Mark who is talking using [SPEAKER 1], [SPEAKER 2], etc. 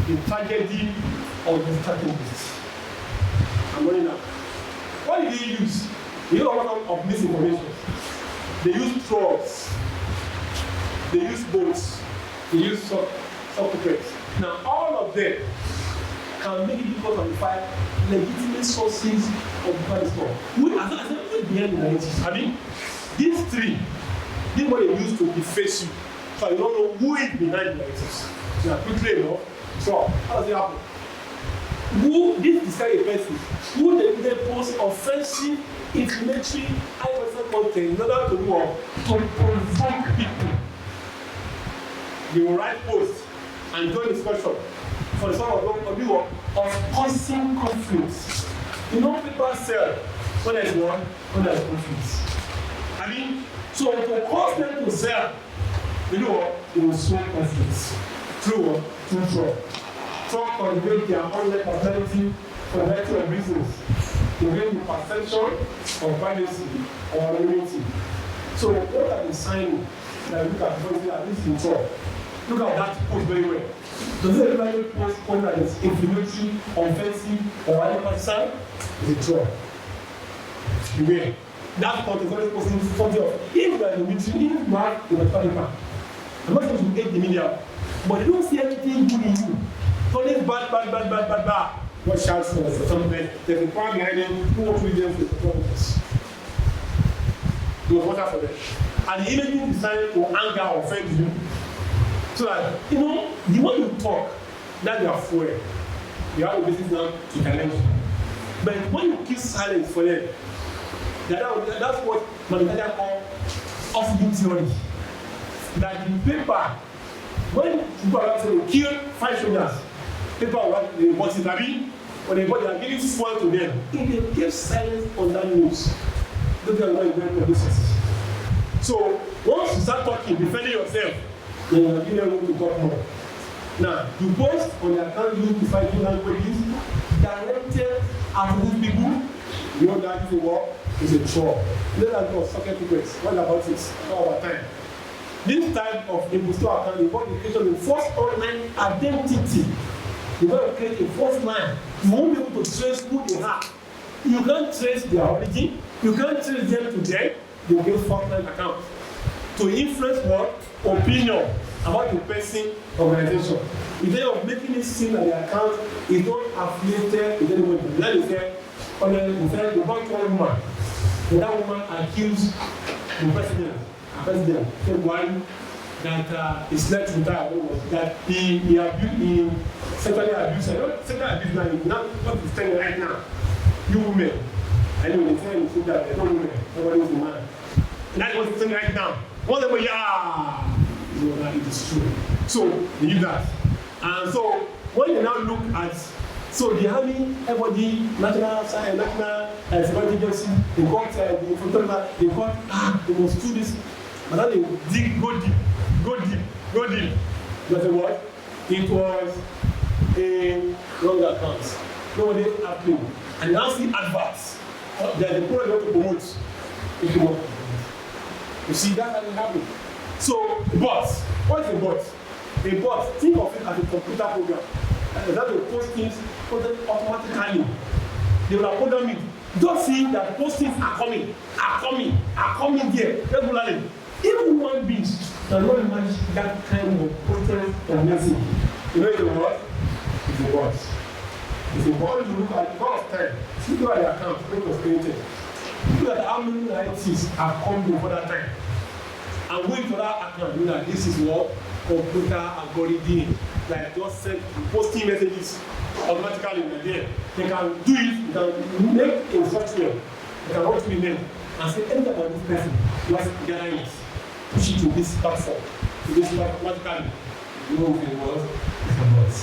[SPEAKER 1] the tragedy of the strategist. I'm running out. What did they use? They use a lot of misinformation. They use trolls. They use bots. They use softwares. Now, all of them can make it difficult to identify legitimate sources of this law. I said, who is behind the narrative? I mean, these three, this is what they use to deface you. So you don't know who is behind the narratives. Now, quickly enough, so how does it happen? Who this kind of person who they post offensive, inflammatory, high-personal content in order to work to provoke people. They will write posts and join discussion for the sort of causing conflicts. You know, people sell when there's one, when there's conflicts. I mean, so to cause them to sell, you know what? It will sow conflicts. Through what? Through fraud. Fraud convey their online personality for a variety of reasons. To gain the perception of privacy or anonymity. So what are the signs that look at something like this in fraud? Look at that post very well. Does it really post point that is inflammatory, offensive, or any person? It's a fraud. Beware. That content is always posting something of if you are in the meeting, if you have the paper. I'm not supposed to hate the media, but they don't see anything good in you. So this bad. What shouts for something? There's a power behind them who wants to read them for the purpose. It was water for them. And the imaging designed to anger or offend you. So that, you know, the more you talk, that's your fuel. You have a business now to challenge you. But when you keep silence for them, that's what manufacturers call off-beat theory. That the paper, when people are saying they kill 5 soldiers, people are like, they bought it, I mean, when they are giving fuel to them, if they keep silence on that news, those are not very producers. So once you start talking, defending yourself, then you are giving them room to talk more. Now, you post on the account used to fight languages directed at these people, you know that is a war, is a troll. Let us go socket secrets. What about it? All our time. This type of impostor account involves the creation of a false online identity. You want to create a false line. You won't be able to trace who they are. You can't trace their origin. You can't trace them to them. You get false line account to influence what opinion about the person organization. Instead of making it seem that the account is not affiliated with anybody. Let me say, the bank woman, that woman accused the president, February, that he slept with her, that he abused, sexually abused her. Sexually abused now, what is saying right now? You women, I know they say in that they're not women, nobody is a man. And that's what he's saying right now. One of them, you know that it is true. So they use that. And so when you now look at, so the army, everybody, national security agency, they got the photographer, they got, they must do this. But now they go deep. But what? It was a wrong account. Nobody happening. And now see adverts. There's a product to promote. If you want. You see, that doesn't happen. So, but, what is a bot? A bot, think of it as a computer program. That will post things automatically. They will program it. Just see that those things are coming there regularly. Even human beings cannot imagine that kind of process of message. You know, it's a what? It's a bot. It's a bot. You look at the amount of time. Look at the account when it was created. Look at how many ITs have come before that time. And wait for that account. You know that this is what computer algorithm, like just send posting messages automatically in there. They can do it, they can make a software, they can write to the name and say anything about this person, just gather it, push it to this platform, to this automatically. You know what it was? It's a bot.